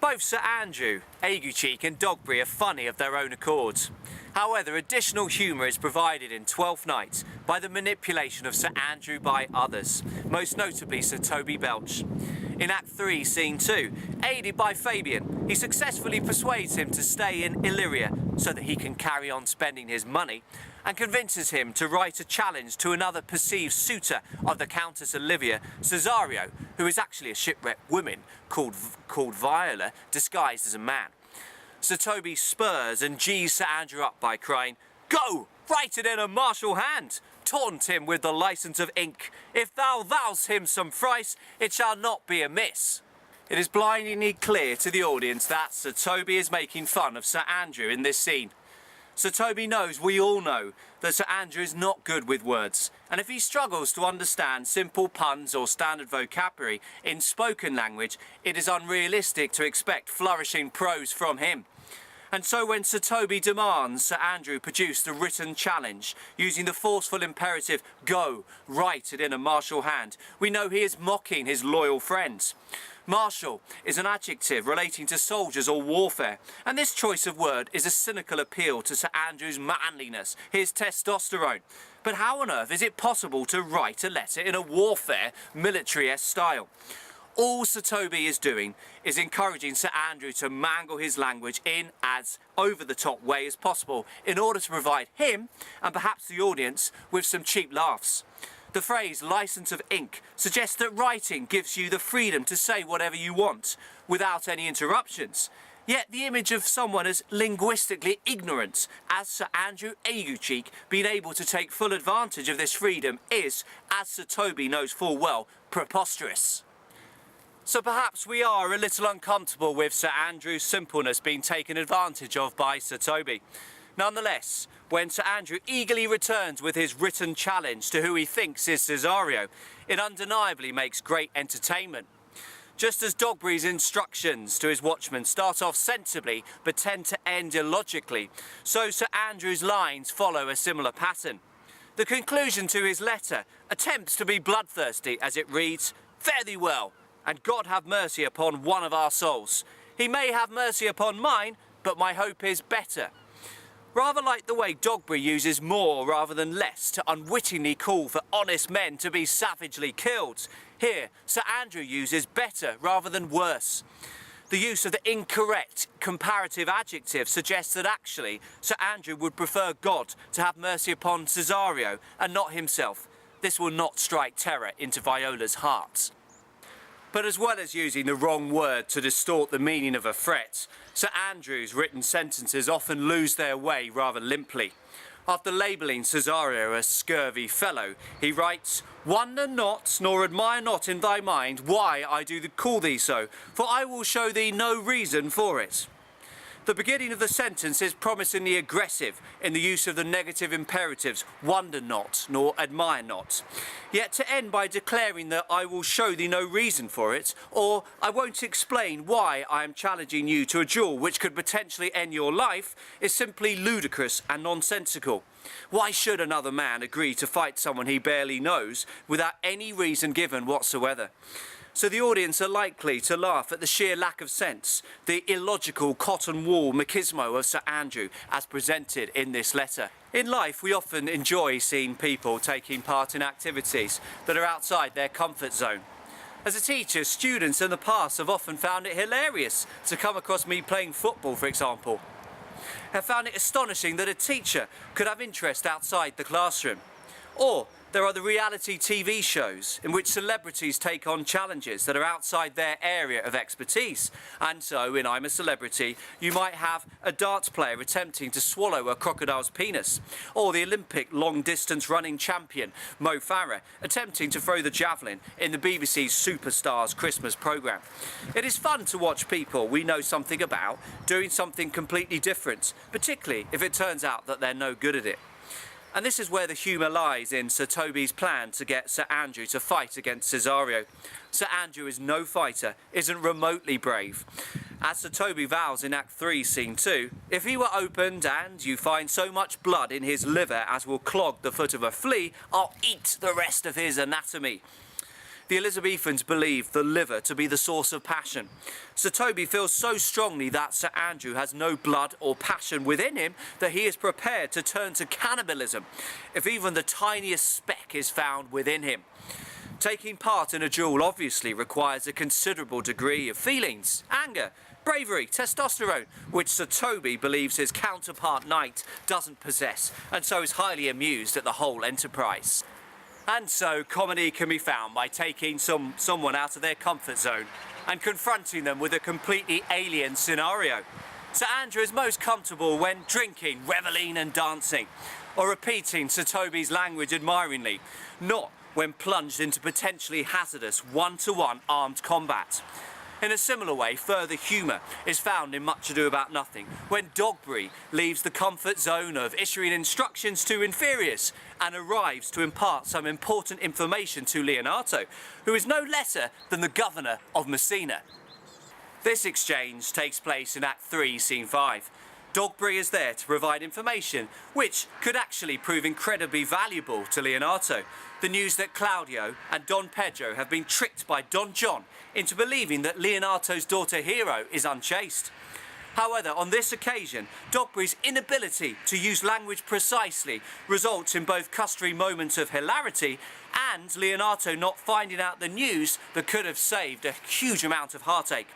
Both Sir Andrew, Aguecheek and Dogberry are funny of their own accord. However, additional humour is provided in Twelfth Night by the manipulation of Sir Andrew by others, most notably Sir Toby Belch. In Act 3, Scene 2, aided by Fabian, he successfully persuades him to stay in Illyria so that he can carry on spending his money, and convinces him to write a challenge to another perceived suitor of the Countess Olivia, Cesario, who is actually a shipwrecked woman called Viola, disguised as a man. Sir Toby spurs and G's Sir Andrew up by crying, "Go! Write it in a martial hand! Taunt him with the licence of ink. If thou vows him some thrice, it shall not be amiss." It is blindingly clear to the audience that Sir Toby is making fun of Sir Andrew in this scene. Sir Toby knows, we all know, that Sir Andrew is not good with words, and if he struggles to understand simple puns or standard vocabulary in spoken language, it is unrealistic to expect flourishing prose from him. And so when Sir Toby demands Sir Andrew produce the written challenge, using the forceful imperative, "Go, write it in a martial hand," we know he is mocking his loyal friends. Martial is an adjective relating to soldiers or warfare, and this choice of word is a cynical appeal to Sir Andrew's manliness, his testosterone. But how on earth is it possible to write a letter in a warfare, military-esque style? All Sir Toby is doing is encouraging Sir Andrew to mangle his language in as over-the-top way as possible in order to provide him, and perhaps the audience, with some cheap laughs. The phrase "licence of ink" suggests that writing gives you the freedom to say whatever you want, without any interruptions. Yet the image of someone as linguistically ignorant as Sir Andrew Aguecheek being able to take full advantage of this freedom is, as Sir Toby knows full well, preposterous. So perhaps we are a little uncomfortable with Sir Andrew's simpleness being taken advantage of by Sir Toby. Nonetheless, when Sir Andrew eagerly returns with his written challenge to who he thinks is Cesario, it undeniably makes great entertainment. Just as Dogberry's instructions to his watchman start off sensibly but tend to end illogically, so Sir Andrew's lines follow a similar pattern. The conclusion to his letter attempts to be bloodthirsty as it reads, "Fare thee well, and God have mercy upon one of our souls. He may have mercy upon mine, but my hope is better." Rather like the way Dogberry uses more rather than less to unwittingly call for honest men to be savagely killed, here Sir Andrew uses better rather than worse. The use of the incorrect comparative adjective suggests that actually Sir Andrew would prefer God to have mercy upon Cesario and not himself. This will not strike terror into Viola's heart. But as well as using the wrong word to distort the meaning of a threat, Sir Andrew's written sentences often lose their way rather limply. After labelling Cesario a scurvy fellow, he writes, "Wonder not, nor admire not in thy mind why I do call thee so, for I will show thee no reason for it." The beginning of the sentence is promisingly aggressive in the use of the negative imperatives "wonder not" nor "admire not." Yet to end by declaring that "I will show thee no reason for it," or "I won't explain why I am challenging you to a duel which could potentially end your life," is simply ludicrous and nonsensical. Why should another man agree to fight someone he barely knows without any reason given whatsoever? So the audience are likely to laugh at the sheer lack of sense, the illogical cotton wool machismo of Sir Andrew as presented in this letter. In life, we often enjoy seeing people taking part in activities that are outside their comfort zone. As a teacher, students in the past have often found it hilarious to come across me playing football, for example. Have found it astonishing that a teacher could have interest outside the classroom. Or there are the reality TV shows in which celebrities take on challenges that are outside their area of expertise. And so, in I'm a Celebrity, you might have a darts player attempting to swallow a crocodile's penis, or the Olympic long-distance running champion, Mo Farah, attempting to throw the javelin in the BBC's Superstars Christmas programme. It is fun to watch people we know something about doing something completely different, particularly if it turns out that they're no good at it. And this is where the humour lies in Sir Toby's plan to get Sir Andrew to fight against Cesario. Sir Andrew is no fighter, isn't remotely brave. As Sir Toby vows in Act 3, Scene 2, if he were opened and you find so much blood in his liver as will clog the foot of a flea, I'll eat the rest of his anatomy. The Elizabethans believed the liver to be the source of passion. Sir Toby feels so strongly that Sir Andrew has no blood or passion within him that he is prepared to turn to cannibalism if even the tiniest speck is found within him. Taking part in a duel obviously requires a considerable degree of feelings, anger, bravery, testosterone, which Sir Toby believes his counterpart knight doesn't possess, and so is highly amused at the whole enterprise. And so comedy can be found by taking someone out of their comfort zone and confronting them with a completely alien scenario. Sir Andrew is most comfortable when drinking, revelling and dancing, or repeating Sir Toby's language admiringly, not when plunged into potentially hazardous one-to-one armed combat. In a similar way, further humour is found in Much Ado About Nothing, when Dogberry leaves the comfort zone of issuing instructions to inferiors and arrives to impart some important information to Leonato, who is no lesser than the governor of Messina. This exchange takes place in Act 3, Scene 5. Dogberry is there to provide information which could actually prove incredibly valuable to Leonato. The news that Claudio and Don Pedro have been tricked by Don John into believing that Leonato's daughter Hero is unchaste. However, on this occasion, Dogberry's inability to use language precisely results in both customary moments of hilarity and Leonato not finding out the news that could have saved a huge amount of heartache.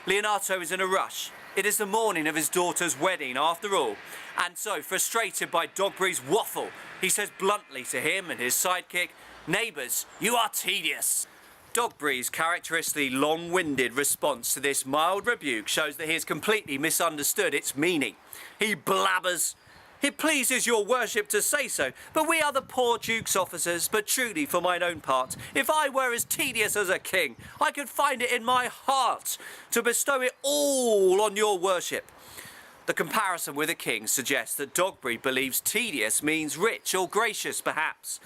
Leonato is in a rush. It is the morning of his daughter's wedding after all, and so frustrated by Dogberry's waffle, he says bluntly to him and his sidekick, "Neighbours, you are tedious." Dogberry's characteristically long-winded response to this mild rebuke shows that he has completely misunderstood its meaning. He blabbers, "It pleases your worship to say so, but we are the poor Duke's officers, but truly for mine own part, if I were as tedious as a king, I could find it in my heart to bestow it all on your worship." The comparison with a king suggests that Dogberry believes tedious means rich or gracious, perhaps.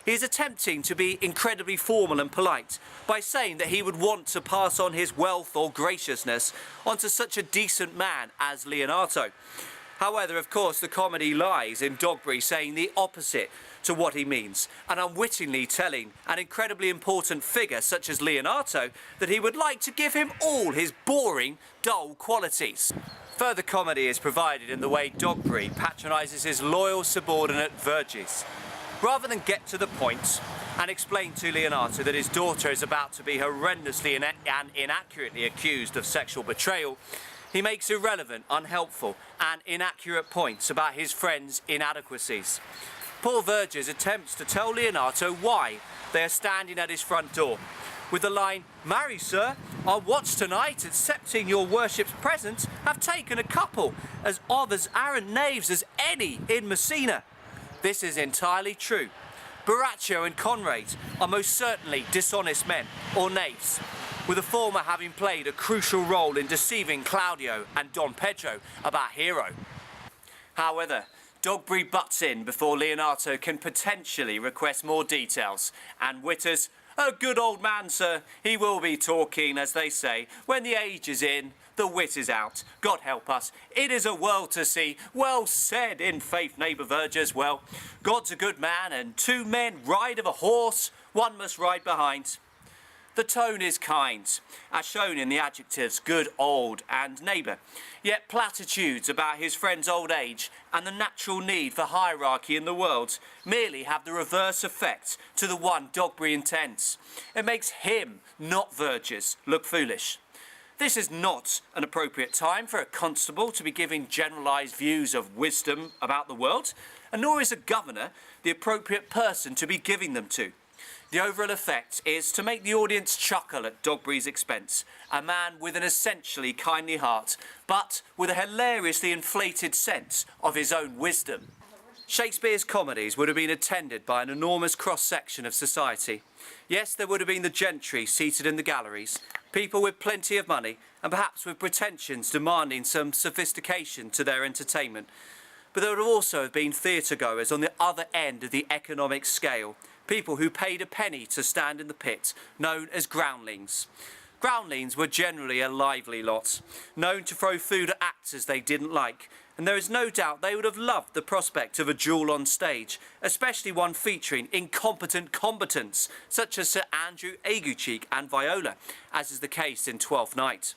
He is attempting to be incredibly formal and polite by saying that he would want to pass on his wealth or graciousness onto such a decent man as Leonato. However, of course, the comedy lies in Dogberry saying the opposite to what he means, and unwittingly telling an incredibly important figure such as Leonato that he would like to give him all his boring, dull qualities. Further comedy is provided in the way Dogberry patronises his loyal subordinate Verges. Rather than get to the point and explain to Leonato that his daughter is about to be horrendously and inaccurately accused of sexual betrayal, he makes irrelevant, unhelpful and inaccurate points about his friend's inadequacies. Poor Verges attempts to tell Leonato why they are standing at his front door, with the line, "Marry, sir, our watch tonight, accepting your worship's presence, have taken a couple as of as arrant knaves as any in Messina." This is entirely true. Borachio and Conrad are most certainly dishonest men, or knaves, with the former having played a crucial role in deceiving Claudio and Don Pedro about Hero. However, Dogberry butts in before Leonato can potentially request more details, and witters, "A good old man, sir. He will be talking, as they say. When the age is in, the wit is out. God help us. It is a world to see. Well said, in faith, neighbour Verges. Well, God's a good man, and two men ride of a horse. One must ride behind." The tone is kind, as shown in the adjectives good, old and neighbour, yet platitudes about his friend's old age and the natural need for hierarchy in the world merely have the reverse effect to the one Dogberry intends. It makes him, not Verges, look foolish. This is not an appropriate time for a constable to be giving generalised views of wisdom about the world, and nor is a governor the appropriate person to be giving them to. The overall effect is to make the audience chuckle at Dogberry's expense, a man with an essentially kindly heart, but with a hilariously inflated sense of his own wisdom. Shakespeare's comedies would have been attended by an enormous cross-section of society. Yes, there would have been the gentry seated in the galleries, people with plenty of money, and perhaps with pretensions demanding some sophistication to their entertainment. But there would also have been theatre-goers on the other end of the economic scale, people who paid a penny to stand in the pit, known as groundlings. Groundlings were generally a lively lot, known to throw food at actors they didn't like, and there is no doubt they would have loved the prospect of a duel on stage, especially one featuring incompetent combatants such as Sir Andrew Aguecheek and Viola, as is the case in Twelfth Night.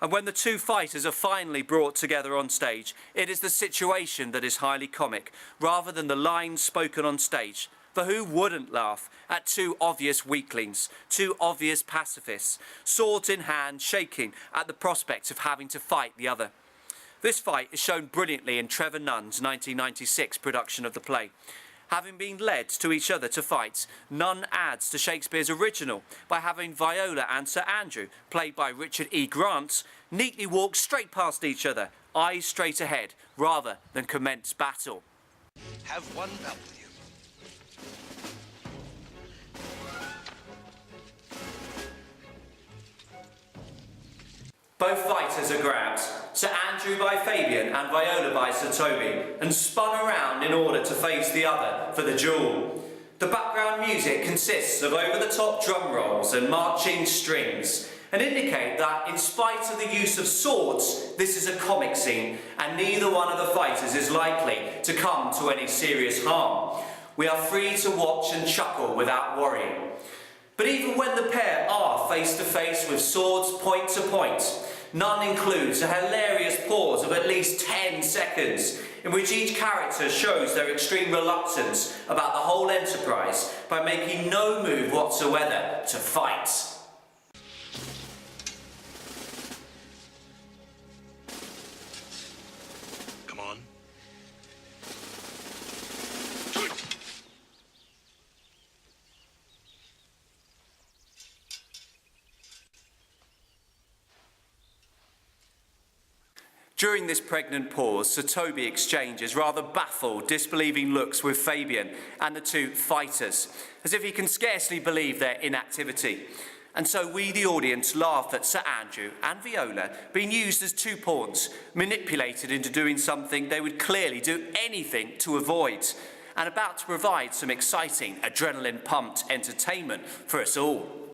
And when the two fighters are finally brought together on stage, it is the situation that is highly comic, rather than the lines spoken on stage. For who wouldn't laugh at two obvious weaklings, two obvious pacifists, swords in hand, shaking at the prospect of having to fight the other? This fight is shown brilliantly in Trevor Nunn's 1996 production of the play. Having been led to each other to fight, Nunn adds to Shakespeare's original by having Viola and Sir Andrew, played by Richard E. Grant, neatly walk straight past each other, eyes straight ahead, rather than commence battle. Have one belt with you. Both fighters are grabbed, Sir Andrew by Fabian and Viola by Sir Toby, and spun around in order to face the other for the duel. The background music consists of over-the-top drum rolls and marching strings, and indicate that in spite of the use of swords, this is a comic scene, and neither one of the fighters is likely to come to any serious harm. We are free to watch and chuckle without worrying. But even when the pair are face to face with swords point to point, Nunn includes a hilarious pause of at least 10 seconds in which each character shows their extreme reluctance about the whole enterprise by making no move whatsoever to fight. Come on. During this pregnant pause, Sir Toby exchanges rather baffled, disbelieving looks with Fabian and the two fighters, as if he can scarcely believe their inactivity. And so we, the audience, laugh at Sir Andrew and Viola being used as two pawns, manipulated into doing something they would clearly do anything to avoid, and about to provide some exciting, adrenaline-pumped entertainment for us all.